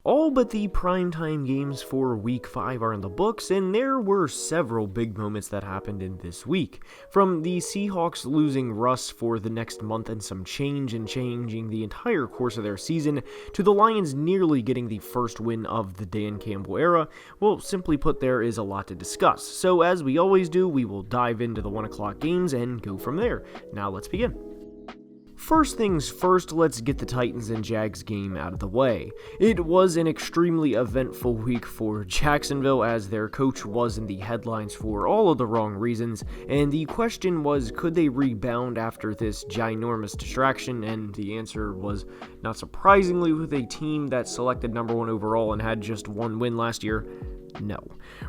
All but the primetime games for Week 5 are in the books, and there were several big moments that happened in this week. From the Seahawks losing Russ for the next month and some change and changing the entire course of their season, to the Lions nearly getting the first win of the Dan Campbell era, well, simply put, there is a lot to discuss. So as we always do, we will dive into the 1 o'clock games and go from there. Now let's begin. First things first, let's get the Titans and Jags game out of the way. It was an extremely eventful week for Jacksonville, as their coach was in the headlines for all of the wrong reasons, and the question was, could they rebound after this ginormous distraction? And the answer was, not surprisingly, with a team that selected number 1 overall and had just one win last year, no.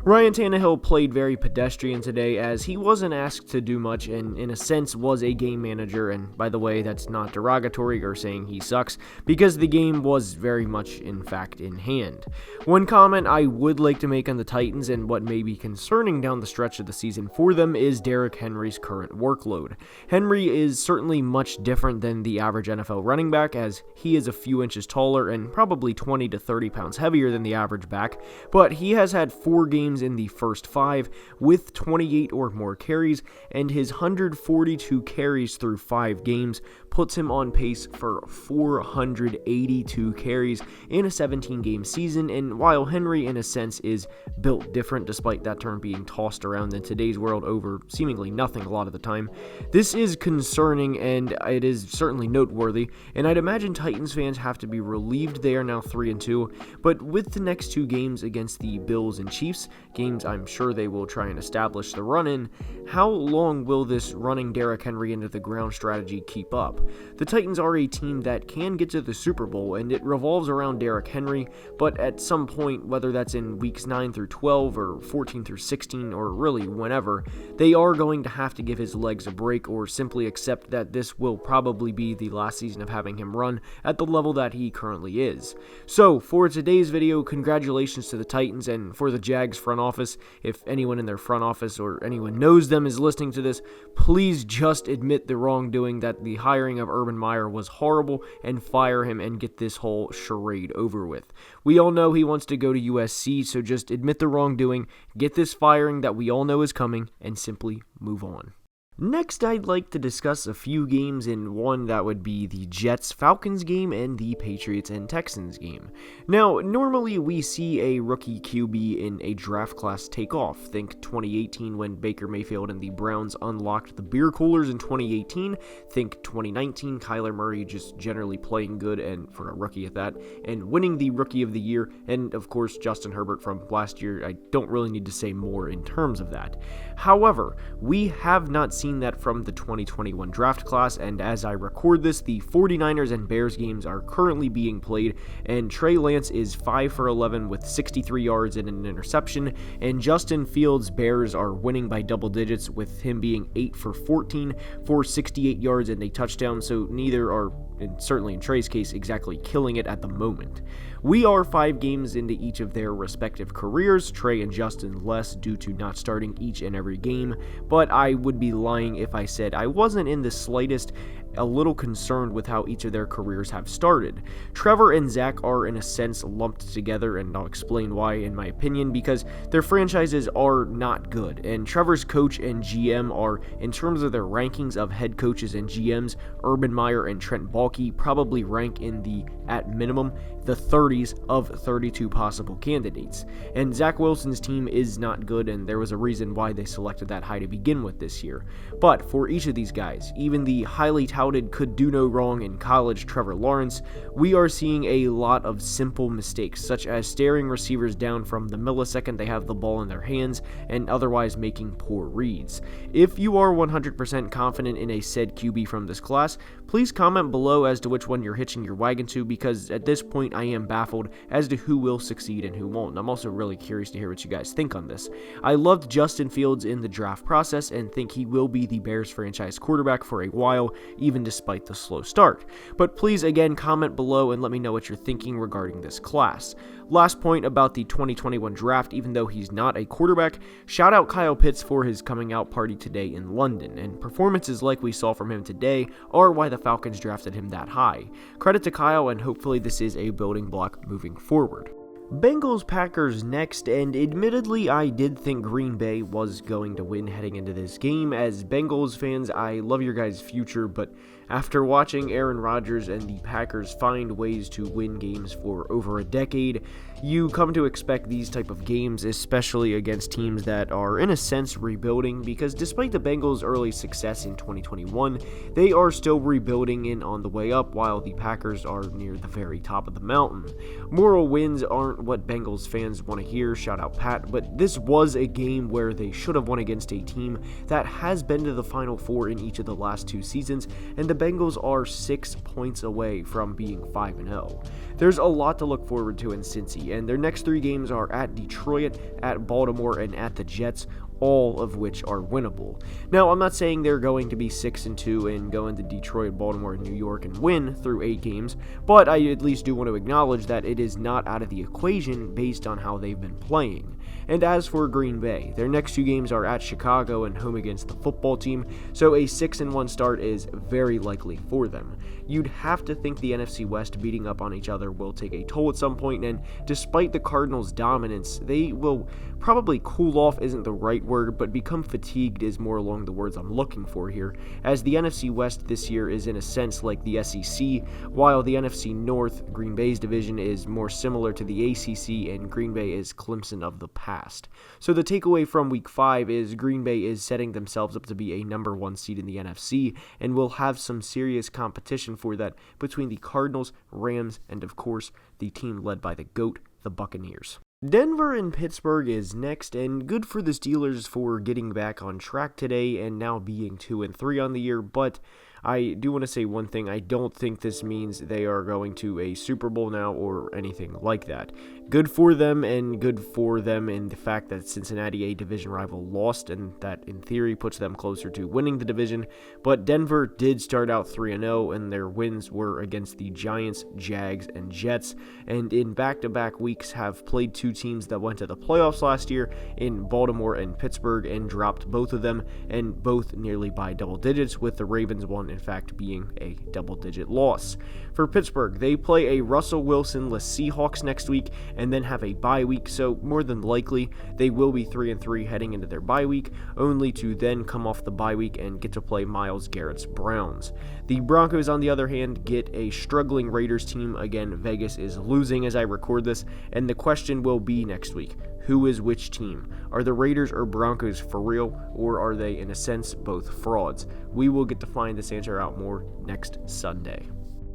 Ryan Tannehill played very pedestrian today, as he wasn't asked to do much and in a sense was a game manager, and by the way, that's not derogatory or saying he sucks, because the game was very much in fact in hand. One comment I would like to make on the Titans and what may be concerning down the stretch of the season for them is Derrick Henry's current workload. Henry is certainly much different than the average NFL running back, as he is a few inches taller and probably 20 to 30 pounds heavier than the average back, but he has had 4 games in the first 5 with 28 or more carries, and his 142 carries through 5 games puts him on pace for 482 carries in a 17-game season. And while Henry in a sense is built different, despite that term being tossed around in today's world over seemingly nothing a lot of the time, this is concerning and it is certainly noteworthy, and I'd imagine Titans fans have to be relieved they are now 3-2, but with the next 2 games against the Bills and Chiefs, games I'm sure they will try and establish the run in, how long will this running Derrick Henry into the ground strategy keep up? The Titans are a team that can get to the Super Bowl, and it revolves around Derrick Henry, but at some point, whether that's in weeks 9 through 12 or 14 through 16 or really whenever, they are going to have to give his legs a break or simply accept that this will probably be the last season of having him run at the level that he currently is. So for today's video, congratulations to the Titans, and for the Jags front office, if anyone in their front office or anyone knows them is listening to this, please just admit the wrongdoing, that the hiring of Urban Meyer was horrible, and fire him and get this whole charade over with. We all know he wants to go to USC, so just admit the wrongdoing, get this firing that we all know is coming, and simply move on. Next, I'd like to discuss a few games, in one that would be the Jets-Falcons game and the Patriots and Texans game. Now, normally we see a rookie QB in a draft class take off. Think 2018 when Baker Mayfield and the Browns unlocked the beer coolers in 2018. Think 2019, Kyler Murray just generally playing good, and for a rookie at that, and winning the Rookie of the Year, and of course Justin Herbert from last year. I don't really need to say more in terms of that. However, we have not seen that from the 2021 draft class, and as I record this, the 49ers and Bears games are currently being played, and Trey Lance is 5 for 11 with 63 yards and an interception, and Justin Fields' Bears are winning by double digits, with him being 8 for 14 for 68 yards and a touchdown, so neither are, and certainly in Trey's case, exactly killing it at the moment. We are 5 games into each of their respective careers, Trey and Justin less due to not starting each and every game, but I would be lying if I said I wasn't in the slightest a little concerned with how each of their careers have started. Trevor and Zach are in a sense lumped together, and I'll explain why in my opinion, because their franchises are not good, and Trevor's coach and GM are, in terms of their rankings of head coaches and GMs, Urban Meyer and Trent Baalke probably rank in the, at minimum, the 30s of 32 possible candidates. And Zach Wilson's team is not good, and there was a reason why they selected that high to begin with this year. But for each of these guys, even the highly touted could do no wrong in college Trevor Lawrence, we are seeing a lot of simple mistakes, such as staring receivers down from the millisecond they have the ball in their hands and otherwise making poor reads. If you are 100% confident in a said QB from this class, please comment below as to which one you're hitching your wagon to, because at this point I am baffled as to who will succeed and who won't. I'm also really curious to hear what you guys think on this. I loved Justin Fields in the draft process and think he will be the Bears franchise quarterback for a while, even despite the slow start. But please again comment below and let me know what you're thinking regarding this class. Last point about the 2021 draft, even though he's not a quarterback, shout out Kyle Pitts for his coming out party today in London, and performances like we saw from him today are why the Falcons drafted him that high. Credit to Kyle, and hopefully this is a building block moving forward. Bengals-Packers next, and admittedly I did think Green Bay was going to win heading into this game. As Bengals fans, I love your guys' future, but after watching Aaron Rodgers and the Packers find ways to win games for over a decade, you come to expect these type of games, especially against teams that are in a sense rebuilding, because despite the Bengals' early success in 2021, they are still rebuilding and on the way up, while the Packers are near the very top of the mountain. Moral wins aren't what Bengals fans want to hear, shout out Pat, but this was a game where they should have won against a team that has been to the Final Four in each of the last 2 seasons, and the Bengals are 6 points away from being 5-0. There's a lot to look forward to in Cincy, and their next 3 games are at Detroit, at Baltimore, and at the Jets, all of which are winnable. Now, I'm not saying they're going to be 6-2 and go into Detroit, Baltimore, and New York and win through 8 games, but I at least do want to acknowledge that it is not out of the equation based on how they've been playing. And as for Green Bay, their next 2 games are at Chicago and home against the football team, so a 6-1 start is very likely for them. You'd have to think the NFC West beating up on each other will take a toll at some point, and despite the Cardinals' dominance, they will probably cool off isn't the right word, but become fatigued is more along the words I'm looking for here, as the NFC West this year is in a sense like the SEC, while the NFC North, Green Bay's division, is more similar to the ACC, and Green Bay is Clemson of the past. So the takeaway from Week 5 is Green Bay is setting themselves up to be a number 1 seed in the NFC, and will have some serious competition for that between the Cardinals, Rams, and of course, the team led by the GOAT, the Buccaneers. Denver and Pittsburgh is next, and good for the Steelers for getting back on track today and now being 2-3 on the year, but I do want to say one thing. I don't think this means they are going to a Super Bowl now or anything like that. Good for them, and good for them in the fact that Cincinnati, a division rival, lost, and that in theory puts them closer to winning the division. But Denver did start out 3-0, and their wins were against the Giants, Jags, and Jets, and in back-to-back weeks have played 2 teams that went to the playoffs last year in Baltimore and Pittsburgh, and dropped both of them, and both nearly by double digits, with the Ravens one in fact being a double-digit loss. For Pittsburgh, they play a Russell Wilson-less Seahawks next week and then have a bye week, so more than likely they will be 3-3 heading into their bye week, only to then come off the bye week and get to play Myles Garrett's Browns. The Broncos, on the other hand, get a struggling Raiders team. Again, Vegas is losing as I record this, and the question will be next week, who is which team? Are the Raiders or Broncos for real, or are they, in a sense, both frauds? We will get to find this answer out more next Sunday.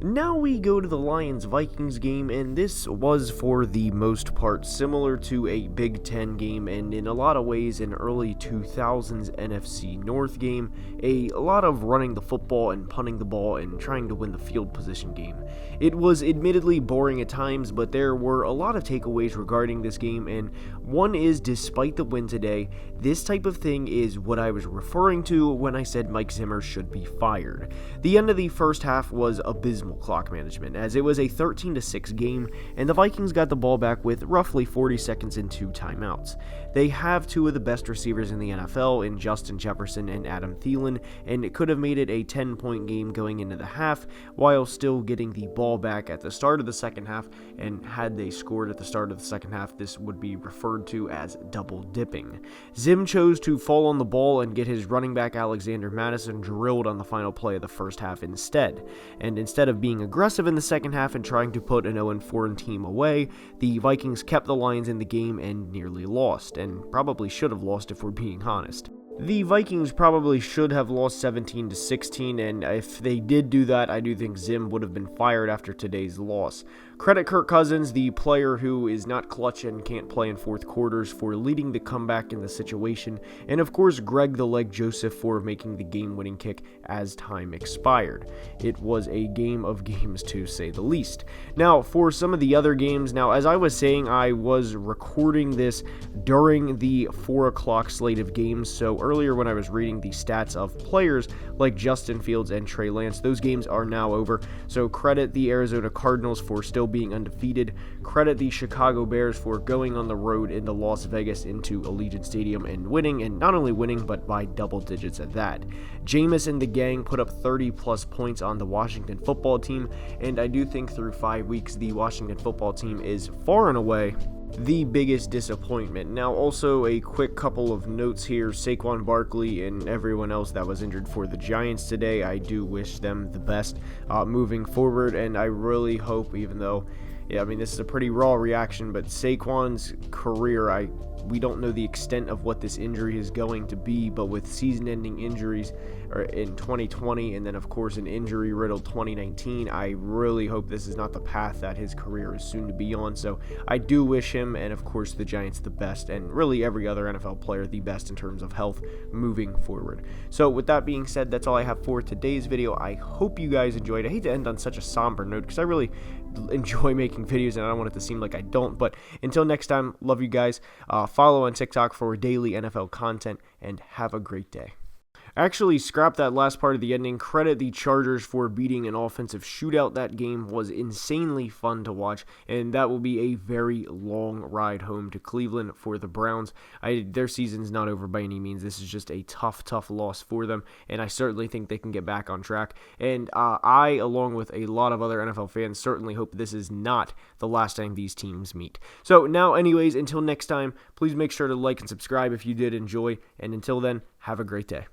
Now we go to the Lions-Vikings game, and this was for the most part similar to a Big Ten game, and in a lot of ways an early 2000s NFC North game, a lot of running the football and punting the ball and trying to win the field position game. It was admittedly boring at times, but there were a lot of takeaways regarding this game, and one is, despite the win today, this type of thing is what I was referring to when I said Mike Zimmer should be fired. The end of the first half was abysmal clock management, as it was a 13-6 game, and the Vikings got the ball back with roughly 40 seconds and 2 timeouts. They have 2 of the best receivers in the NFL in Justin Jefferson and Adam Thielen, and it could have made it a 10-point game going into the half, while still getting the ball back at the start of the second half, and had they scored at the start of the second half, this would be referred to as double dipping. Zim chose to fall on the ball and get his running back Alexander Madison drilled on the final play of the first half instead, and instead of being aggressive in the second half and trying to put an 0-4 team away, the Vikings kept the Lions in the game and nearly lost, and probably should have lost if we're being honest. The Vikings probably should have lost 17-16, and if they did do that, I do think Zim would have been fired after today's loss. Credit Kirk Cousins, the player who is not clutch and can't play in fourth quarters, for leading the comeback in the situation, and of course Greg the Leg Joseph for making the game-winning kick as time expired. It was a game of games, to say the least. Now, for some of the other games, now as I was saying, I was recording this during the 4 o'clock slate of games, so earlier when I was reading the stats of players like Justin Fields and Trey Lance, those games are now over, so credit the Arizona Cardinals for still still being undefeated. Credit the Chicago Bears for going on the road into Las Vegas into Allegiant Stadium and winning, and not only winning, but by double digits at that. Jameis and the gang put up 30-plus points on the Washington football team, and I do think through 5 weeks, the Washington football team is far and away the biggest disappointment. Now, also a quick couple of notes here. Saquon Barkley and everyone else that was injured for the Giants today, I do wish them the best moving forward, and I really hope, even though, this is a pretty raw reaction, but Saquon's career, we don't know the extent of what this injury is going to be, but with season-ending injuries in 2020 and then, of course, an injury-riddled 2019, I really hope this is not the path that his career is soon to be on. So I do wish him and, of course, the Giants the best, and really every other NFL player the best in terms of health moving forward. So with that being said, that's all I have for today's video. I hope you guys enjoyed. I hate to end on such a somber note because I really enjoy making videos and I don't want it to seem like I don't, but until next time, love you guys. Follow on TikTok for daily NFL content, and have a great day. Actually, scrap that last part of the ending. Credit the Chargers for beating an offensive shootout. That game was insanely fun to watch, and that will be a very long ride home to Cleveland for the Browns. Their season's not over by any means. This is just a tough loss for them, and I certainly think they can get back on track. And I, along with a lot of other NFL fans, certainly hope this is not the last time these teams meet. So now, anyways, until next time, please make sure to like and subscribe if you did enjoy, and until then, have a great day.